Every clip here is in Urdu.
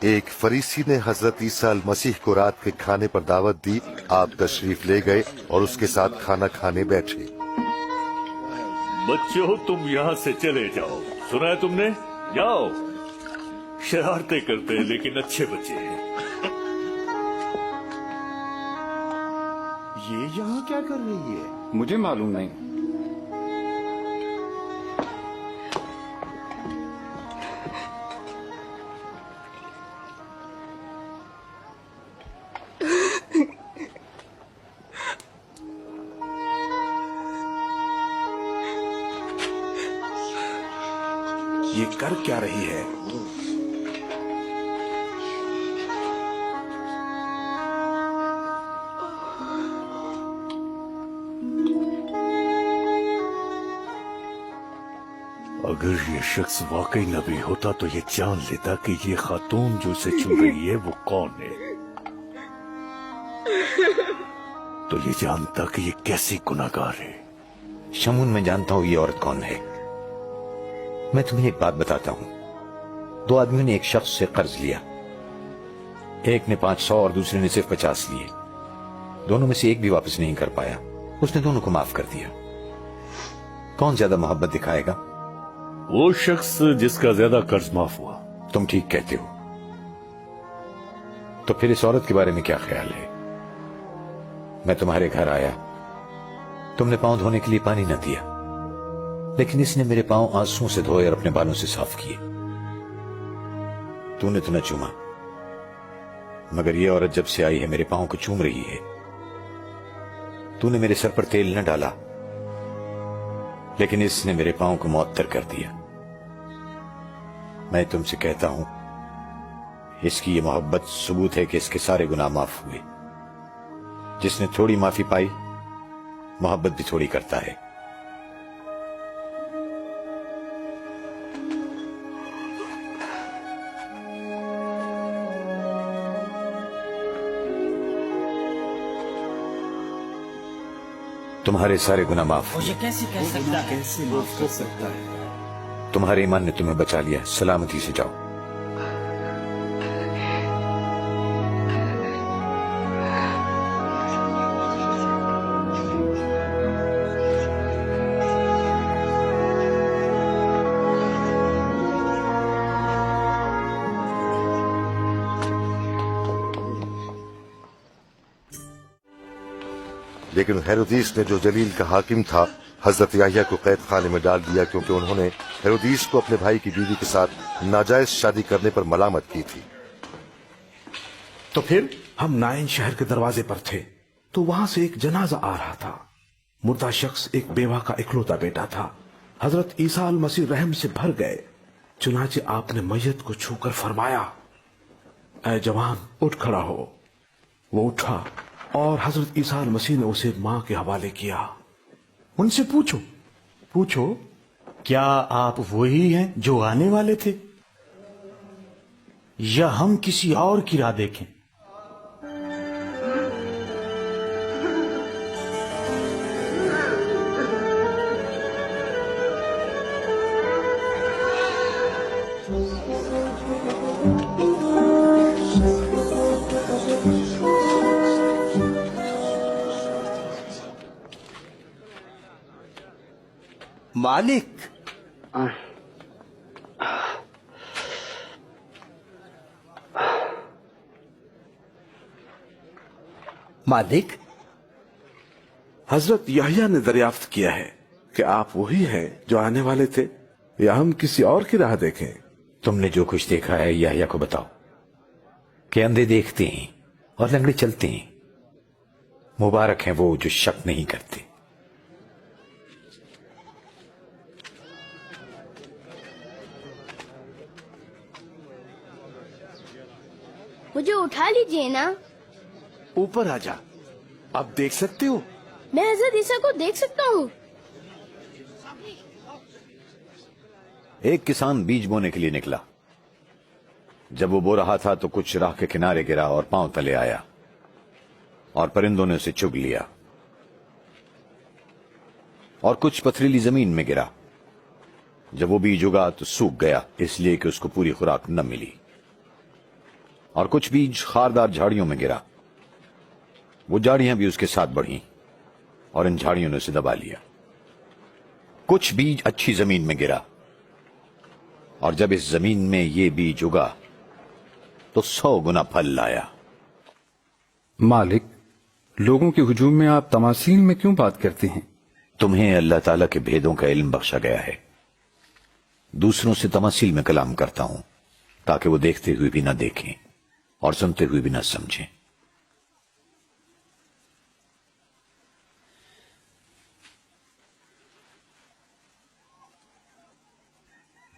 ایک فریسی نے حضرت عیسیٰ مسیح کو رات کے کھانے پر دعوت دی. آپ تشریف لے گئے اور اس کے ساتھ کھانا کھانے بیٹھے. بچوں تم یہاں سے چلے جاؤ. سنا ہے تم نے؟ جاؤ. شرارتیں کرتے ہیں لیکن اچھے بچے ہیں. یہ یہاں کیا کر رہی ہے؟ مجھے معلوم نہیں. یہ کر کیا رہی ہے؟ اگر یہ شخص واقعی نبی ہوتا تو یہ جان لیتا کہ یہ خاتون جو اسے چھو رہی ہے وہ کون ہے. تو یہ جانتا کہ یہ کیسی گناہگار ہے. شمون میں جانتا ہوں یہ عورت کون ہے. میں تمہیں ایک بات بتاتا ہوں. 2 آدمیوں نے ایک شخص سے قرض لیا. ایک نے 500 اور دوسرے نے صرف 50 لیے. دونوں میں سے ایک بھی واپس نہیں کر پایا. اس نے دونوں کو معاف کر دیا. کون زیادہ محبت دکھائے گا؟ وہ شخص جس کا زیادہ قرض معاف ہوا. تم ٹھیک کہتے ہو. تو پھر اس عورت کے بارے میں کیا خیال ہے؟ میں تمہارے گھر آیا. تم نے پاؤں دھونے کے لیے پانی نہ دیا، لیکن اس نے میرے پاؤں آنسوؤں سے دھوئے اور اپنے بالوں سے صاف کیے. تو نے تو نہ چوما، مگر یہ عورت جب سے آئی ہے میرے پاؤں کو چوم رہی ہے. تو نے میرے سر پر تیل نہ ڈالا، لیکن اس نے میرے پاؤں کو معطر کر دیا. میں تم سے کہتا ہوں اس کی یہ محبت ثبوت ہے کہ اس کے سارے گناہ معاف ہوئے. جس نے تھوڑی معافی پائی محبت بھی تھوڑی کرتا ہے. تمہارے سارے گناہ معاف ہوئے. کیسے معاف کر سکتا ہے؟ تمہارے ایمان نے تمہیں بچا لیا. سلامتی سے جاؤ. لیکن ہیرودیس نے جو جلیل کا حاکم تھا حضرت یحییٰ کو قید خانے میں ڈال دیا، کیونکہ انہوں نے ہیرودیس کو اپنے بھائی کی بیوی کے ساتھ ناجائز شادی کرنے پر ملامت کی تھی. تو پھر ہم نائن شہر کے دروازے پر تھے تو وہاں سے ایک جنازہ آ رہا تھا. مردہ شخص ایک بیوہ کا اکلوتا بیٹا تھا. حضرت عیسیٰ المسیح رحم سے بھر گئے. چنانچہ آپ نے میت کو چھو کر فرمایا، اے جوان اٹھ کھڑا ہو. وہ اٹھا اور حضرت عیسیٰ المسیح نے اسے ماں کے حوالے کیا. ان سے پوچھو کیا آپ وہی ہیں جو آنے والے تھے، یا ہم کسی اور کی راہ دیکھیں؟ مالک، حضرت یحییٰ نے دریافت کیا ہے کہ آپ وہی ہیں جو آنے والے تھے، یا ہم کسی اور کی راہ دیکھیں؟ تم نے جو کچھ دیکھا ہے یحییٰ کو بتاؤ کہ اندھے دیکھتے ہیں اور لنگڑے چلتے ہیں. مبارک ہیں وہ جو شک نہیں کرتے. مجھے اٹھا لیجئے نا. اوپر آ جا. اب دیکھ سکتے ہو؟ میں حضرت عیسیٰ کو دیکھ سکتا ہوں. ایک کسان بیج بونے کے لیے نکلا. جب وہ بو رہا تھا تو کچھ راہ کے کنارے گرا اور پاؤں تلے آیا، اور پرندوں نے اسے چگ لیا. اور کچھ پتھریلی زمین میں گرا. جب وہ بیج اگا تو سوکھ گیا، اس لیے کہ اس کو پوری خوراک نہ ملی. اور کچھ بیج خاردار جھاڑیوں میں گرا، وہ جھاڑیاں بھی اس کے ساتھ بڑھیں اور ان جھاڑیوں نے اسے دبا لیا۔ کچھ بیج اچھی زمین میں گرا، اور جب اس زمین میں یہ بیج اگا تو 100 گنا پھل لایا۔ مالک، لوگوں کے ہجوم میں آپ تماثیل میں کیوں بات کرتے ہیں؟ تمہیں اللہ تعالیٰ کے بھیدوں کا علم بخشا گیا ہے، دوسروں سے تماثیل میں کلام کرتا ہوں تاکہ وہ دیکھتے ہوئے بھی نہ دیکھیں اور سنتے ہوئے بھی نہ سمجھیں۔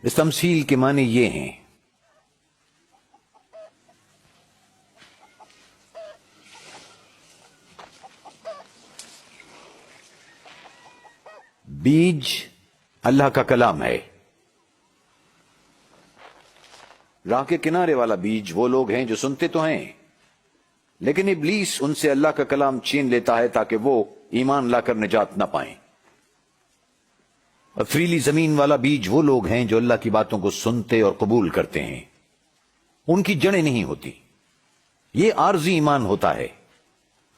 اس تمثیل کے معنی یہ ہیں، بیج اللہ کا کلام ہے، راہ کے کنارے والا بیج وہ لوگ ہیں جو سنتے تو ہیں، لیکن ابلیس ان سے اللہ کا کلام چھین لیتا ہے تاکہ وہ ایمان لا کر نجات نہ پائیں۔ پتھریلی زمین والا بیج وہ لوگ ہیں جو اللہ کی باتوں کو سنتے اور قبول کرتے ہیں، ان کی جڑیں نہیں ہوتی، یہ عارضی ایمان ہوتا ہے،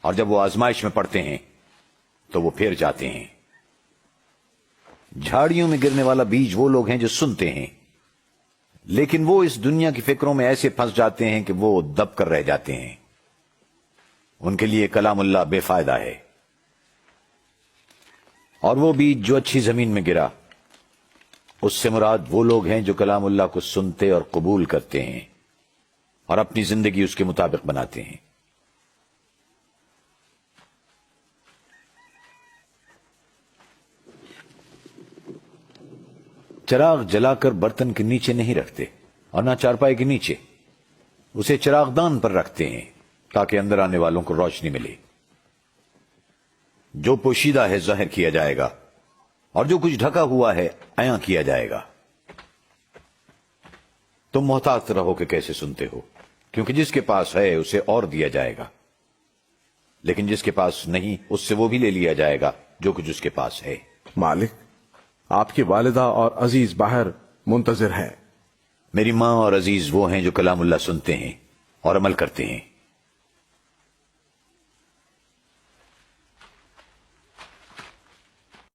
اور جب وہ آزمائش میں پڑتے ہیں تو وہ پھر جاتے ہیں۔ جھاڑیوں میں گرنے والا بیج وہ لوگ ہیں جو سنتے ہیں، لیکن وہ اس دنیا کی فکروں میں ایسے پھنس جاتے ہیں کہ وہ دب کر رہ جاتے ہیں، ان کے لیے کلام اللہ بے فائدہ ہے۔ اور وہ بیج جو اچھی زمین میں گرا، اس سے مراد وہ لوگ ہیں جو کلام اللہ کو سنتے اور قبول کرتے ہیں اور اپنی زندگی اس کے مطابق بناتے ہیں۔ چراغ جلا کر برتن کے نیچے نہیں رکھتے اور نہ چارپائی کے نیچے، اسے چراغ دان پر رکھتے ہیں تاکہ اندر آنے والوں کو روشنی ملے۔ جو پوشیدہ ہے ظاہر کیا جائے گا، اور جو کچھ ڈھکا ہوا ہے عیاں کیا جائے گا۔ تم محتاط رہو کہ کیسے سنتے ہو، کیونکہ جس کے پاس ہے اسے اور دیا جائے گا، لیکن جس کے پاس نہیں اس سے وہ بھی لے لیا جائے گا جو کچھ اس کے پاس ہے۔ مالک، آپ کی والدہ اور عزیز باہر منتظر ہیں۔ میری ماں اور عزیز وہ ہیں جو کلام اللہ سنتے ہیں اور عمل کرتے ہیں۔